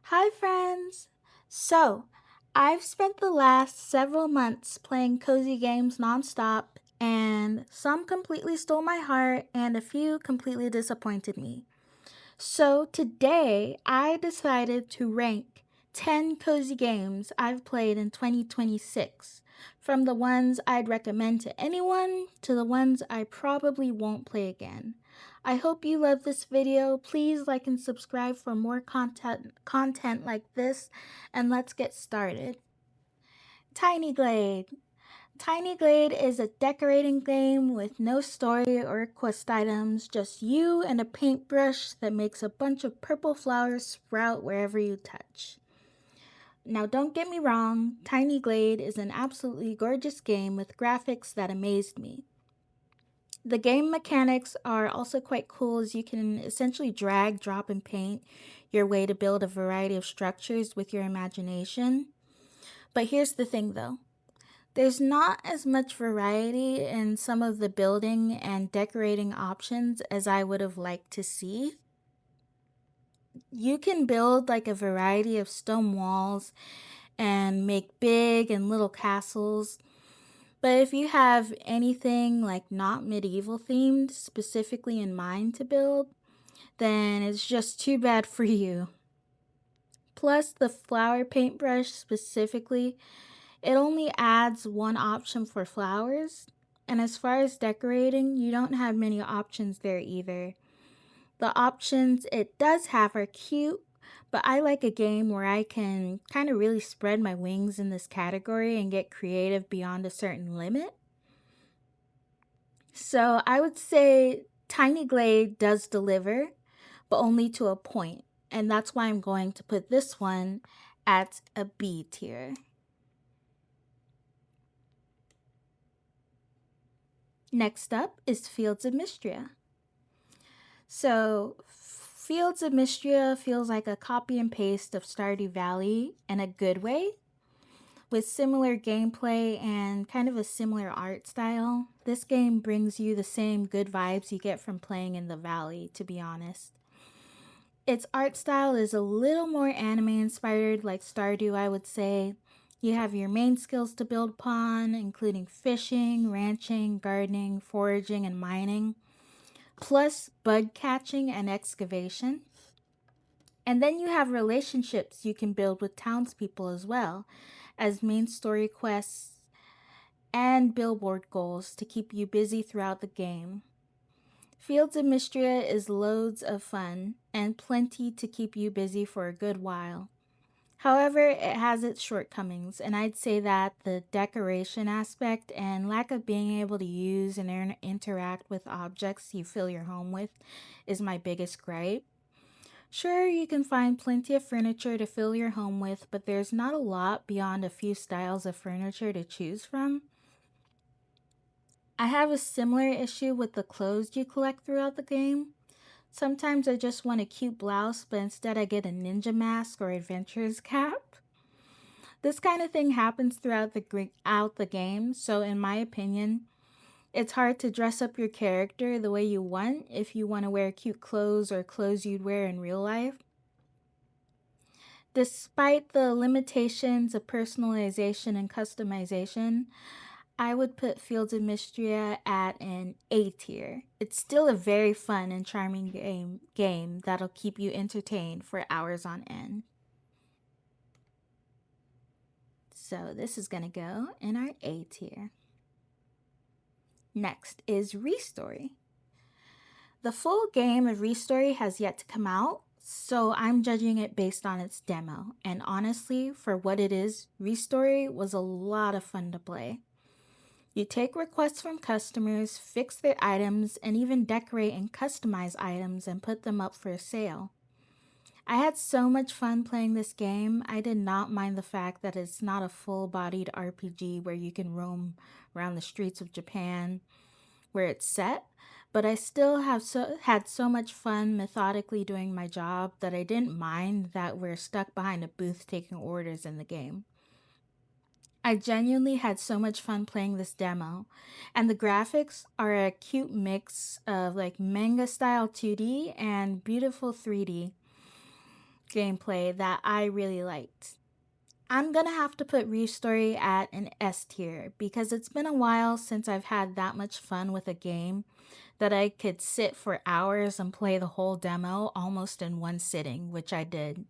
Hi, friends! So, I've spent the last several months playing cozy games nonstop, and some completely stole my heart, and a few completely disappointed me. So, today I decided to rank 10 cozy games I've played in 2026, from the ones I'd recommend to anyone to the ones I probably won't play again. I hope you love this video. Please like and subscribe for more content like this, and let's get started. Tiny Glade. Tiny Glade is a decorating game with no story or quest items, just you and a paintbrush that makes a bunch of purple flowers sprout wherever you touch. Now, don't get me wrong, Tiny Glade is an absolutely gorgeous game with graphics that amazed me. The game mechanics are also quite cool, as you can essentially drag, drop, and paint your way to build a variety of structures with your imagination. But here's the thing though. There's not as much variety in some of the building and decorating options as I would have liked to see. You can build like a variety of stone walls and make big and little castles, but if you have anything like not medieval themed specifically in mind to build, then it's just too bad for you. Plus, the flower paintbrush specifically, it only adds one option for flowers, and as far as decorating, you don't have many options there either. The options it does have are cute, but I like a game where I can kind of really spread my wings in this category and get creative beyond a certain limit. So I would say Tiny Glade does deliver, but only to a point, and that's why I'm going to put this one at a B tier. Next up is Fields of Mistria. So, Fields of Mistria feels like a copy and paste of Stardew Valley in a good way, with similar gameplay and kind of a similar art style. This game brings you the same good vibes you get from playing in the valley, to be honest. Its art style is a little more anime inspired, like Stardew, I would say. You have your main skills to build upon, including fishing, ranching, gardening, foraging, and mining, plus bug catching and excavation. And then you have relationships you can build with townspeople as well as main story quests and billboard goals to keep you busy throughout the game. Fields of Mistria is loads of fun and plenty to keep you busy for a good while. However, it has its shortcomings, and I'd say that the decoration aspect and lack of being able to use and interact with objects you fill your home with is my biggest gripe. Sure, you can find plenty of furniture to fill your home with, but there's not a lot beyond a few styles of furniture to choose from. I have a similar issue with the clothes you collect throughout the game. Sometimes I just want a cute blouse, but instead I get a ninja mask or adventurer's cap. This kind of thing happens out the game, so in my opinion, it's hard to dress up your character the way you want if you want to wear cute clothes or clothes you'd wear in real life. Despite the limitations of personalization and customization, I would put Fields of Mistria at an A tier. It's still a very fun and charming game that'll keep you entertained for hours on end. So this is going to go in our A tier. Next is Restory. The full game of Restory has yet to come out, so I'm judging it based on its demo. And honestly, for what it is, Restory was a lot of fun to play. You take requests from customers, fix their items, and even decorate and customize items and put them up for sale. I had so much fun playing this game. I did not mind the fact that it's not a full-bodied RPG where you can roam around the streets of Japan where it's set, but I still had so much fun methodically doing my job that I didn't mind that we're stuck behind a booth taking orders in the game. I genuinely had so much fun playing this demo, and the graphics are a cute mix of like manga style 2D and beautiful 3D. gameplay that I really liked. I'm gonna have to put Restory at an S tier because it's been a while since I've had that much fun with a game that I could sit for hours and play the whole demo almost in one sitting, which I did.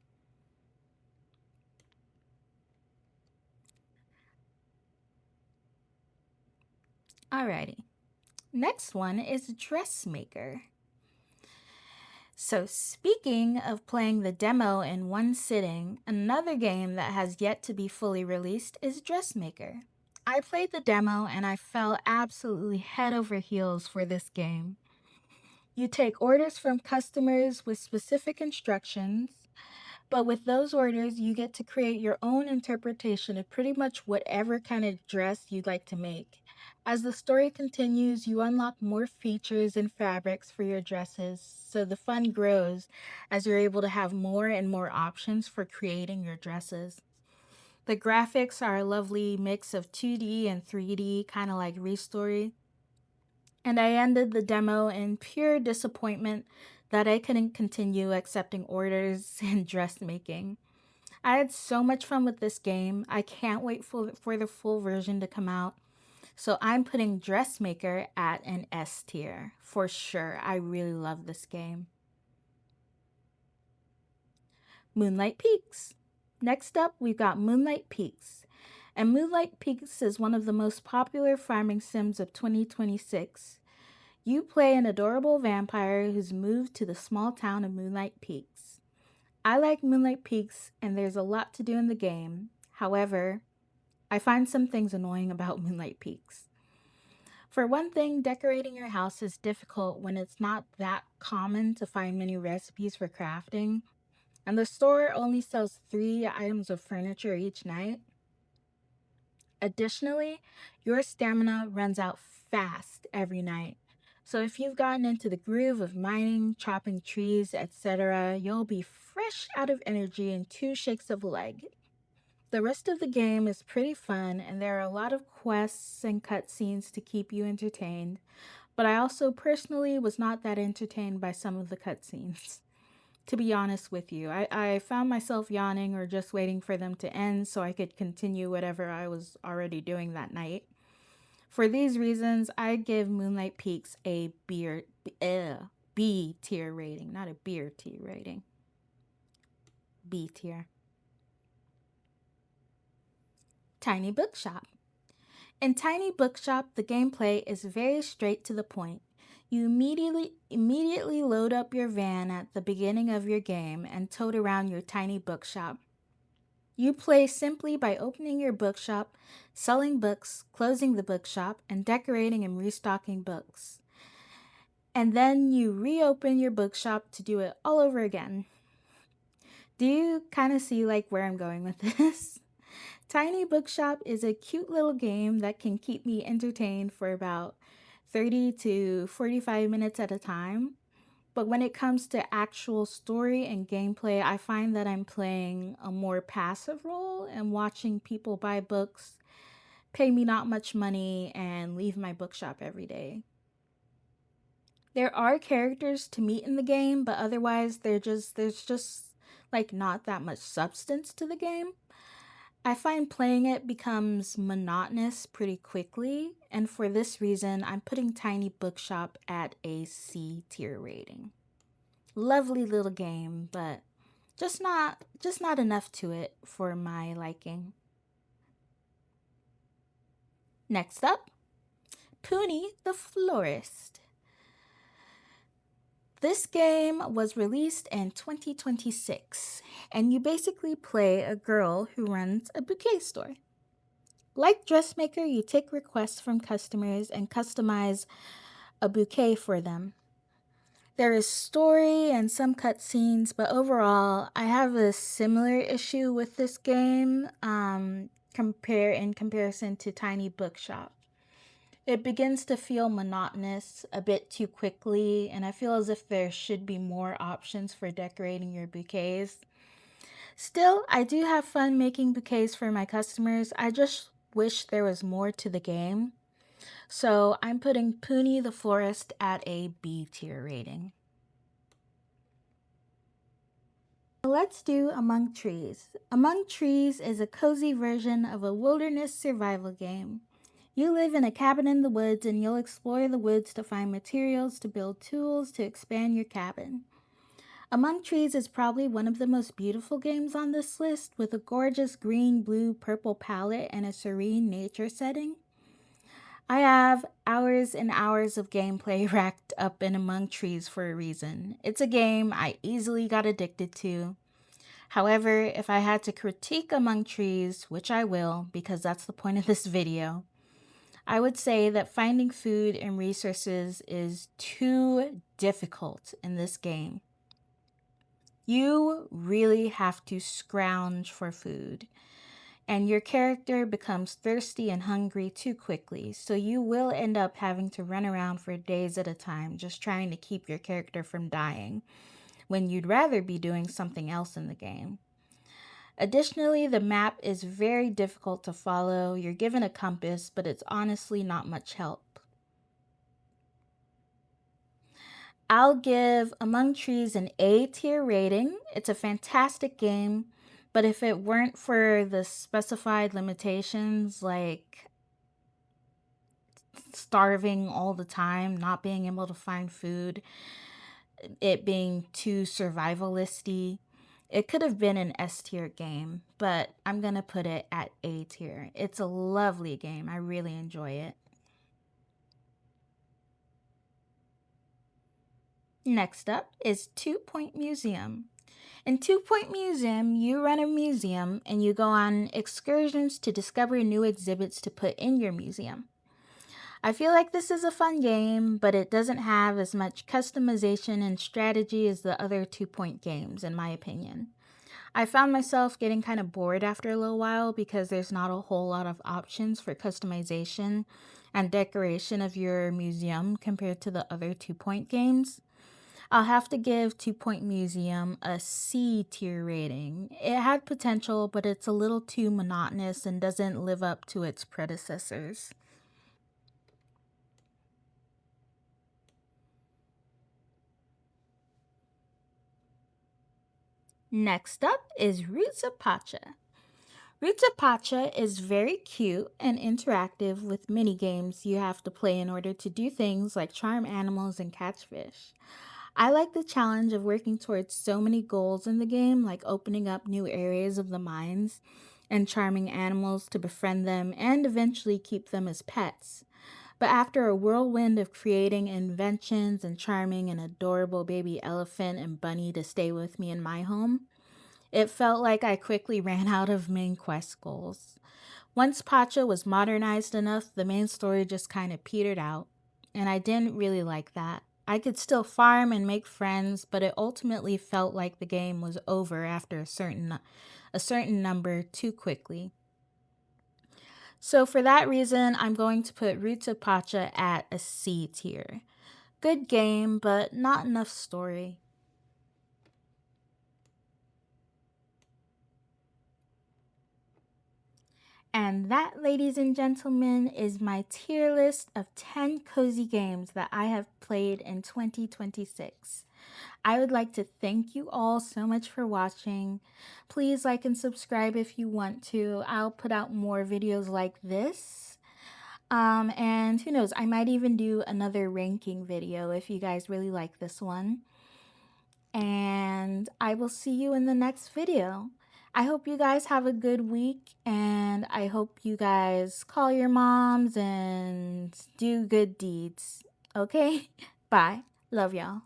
Alrighty. Next one is Dressmaker. So, speaking of playing the demo in one sitting, another game that has yet to be fully released is Dressmaker. I played the demo and I fell absolutely head over heels for this game. You take orders from customers with specific instructions, but with those orders, you get to create your own interpretation of pretty much whatever kind of dress you'd like to make. As the story continues, you unlock more features and fabrics for your dresses, so the fun grows as you're able to have more and more options for creating your dresses. The graphics are a lovely mix of 2D and 3D, kind of like Restory. And I ended the demo in pure disappointment that I couldn't continue accepting orders and dressmaking. I had so much fun with this game. I can't wait for the full version to come out. So I'm putting Dressmaker at an S tier for sure. I really love this game. Moonlight Peaks. Next up, we've got Moonlight Peaks. And Moonlight Peaks is one of the most popular farming sims of 2026. You play an adorable vampire who's moved to the small town of Moonlight Peaks. I like Moonlight Peaks, and there's a lot to do in the game. However, I find some things annoying about Moonlight Peaks. For one thing, decorating your house is difficult when it's not that common to find many recipes for crafting, and the store only sells 3 items of furniture each night. Additionally, your stamina runs out fast every night. So if you've gotten into the groove of mining, chopping trees, etc., you'll be fresh out of energy in 2 shakes of a leg. The rest of the game is pretty fun, and there are a lot of quests and cutscenes to keep you entertained, but I also personally was not that entertained by some of the cutscenes. To be honest with you, I found myself yawning or just waiting for them to end so I could continue whatever I was already doing that night. For these reasons, I give Moonlight Peaks a B tier rating, not a beer tier rating. B tier. Tiny Bookshop. In Tiny Bookshop, the gameplay is very straight to the point. You immediately load up your van at the beginning of your game and tote around your tiny bookshop. You play simply by opening your bookshop, selling books, closing the bookshop, and decorating and restocking books. And then you reopen your bookshop to do it all over again. Do you kind of see like where I'm going with this? Tiny Bookshop is a cute little game that can keep me entertained for about 30 to 45 minutes at a time. But when it comes to actual story and gameplay, I find that I'm playing a more passive role and watching people buy books, pay me not much money, and leave my bookshop every day. There are characters to meet in the game, but otherwise there's just like not that much substance to the game. I find playing it becomes monotonous pretty quickly, and for this reason, I'm putting Tiny Bookshop at a C tier rating. Lovely little game, but just not enough to it for my liking. Next up, Puni the Florist. This game was released in 2026, and you basically play a girl who runs a bouquet store. Like Dressmaker, you take requests from customers and customize a bouquet for them. There is story and some cutscenes, but overall, I have a similar issue with this game in comparison to Tiny Bookshop. It begins to feel monotonous a bit too quickly, and I feel as if there should be more options for decorating your bouquets. Still, I do have fun making bouquets for my customers. I just wish there was more to the game. So I'm putting Puni the Florist at a B tier rating. let's do Among Trees. Among Trees is a cozy version of a wilderness survival game. You live in a cabin in the woods and you'll explore the woods to find materials to build tools to expand your cabin. Among Trees is probably one of the most beautiful games on this list, with a gorgeous green, blue, purple palette and a serene nature setting. I have hours and hours of gameplay racked up in Among Trees for a reason. It's a game I easily got addicted to. However, if I had to critique Among Trees, which I will because that's the point of this video, I would say that finding food and resources is too difficult in this game. You really have to scrounge for food, and your character becomes thirsty and hungry too quickly, so you will end up having to run around for days at a time just trying to keep your character from dying, when you'd rather be doing something else in the game. Additionally, the map is very difficult to follow. You're given a compass, but it's honestly not much help. I'll give Among Trees an A tier rating. It's a fantastic game, but if it weren't for the specified limitations like starving all the time, not being able to find food, it being too survivalisty, it could have been an S tier game, but I'm going to put it at A tier. It's a lovely game. I really enjoy it. Next up is 2 Point Museum. In 2 Point Museum, you run a museum and you go on excursions to discover new exhibits to put in your museum. I feel like this is a fun game, but it doesn't have as much customization and strategy as the other 2 Point games, in my opinion. I found myself getting kind of bored after a little while because there's not a whole lot of options for customization and decoration of your museum compared to the other 2 Point games. I'll have to give 2 Point Museum a C tier rating. It had potential, but it's a little too monotonous and doesn't live up to its predecessors. Next up is Roots of Pacha. Roots of Pacha is very cute and interactive with mini games you have to play in order to do things like charm animals and catch fish. I like the challenge of working towards so many goals in the game, like opening up new areas of the mines and charming animals to befriend them and eventually keep them as pets. But after a whirlwind of creating inventions and charming an adorable baby elephant and bunny to stay with me in my home, it felt like I quickly ran out of main quest goals. Once Pacha was modernized enough, the main story just kind of petered out, and I didn't really like that. I could still farm and make friends, but it ultimately felt like the game was over after a certain number too quickly. So for that reason, I'm going to put Roots of Pacha at a C tier. Good game, but not enough story. And that, ladies and gentlemen, is my tier list of 10 cozy games that I have played in 2026. I would like to thank you all so much for watching. Please like and subscribe if you want to. I'll put out more videos like this. And who knows, I might even do another ranking video if you guys really like this one. And I will see you in the next video. I hope you guys have a good week, and I hope you guys call your moms and do good deeds. Okay? Bye. Love y'all.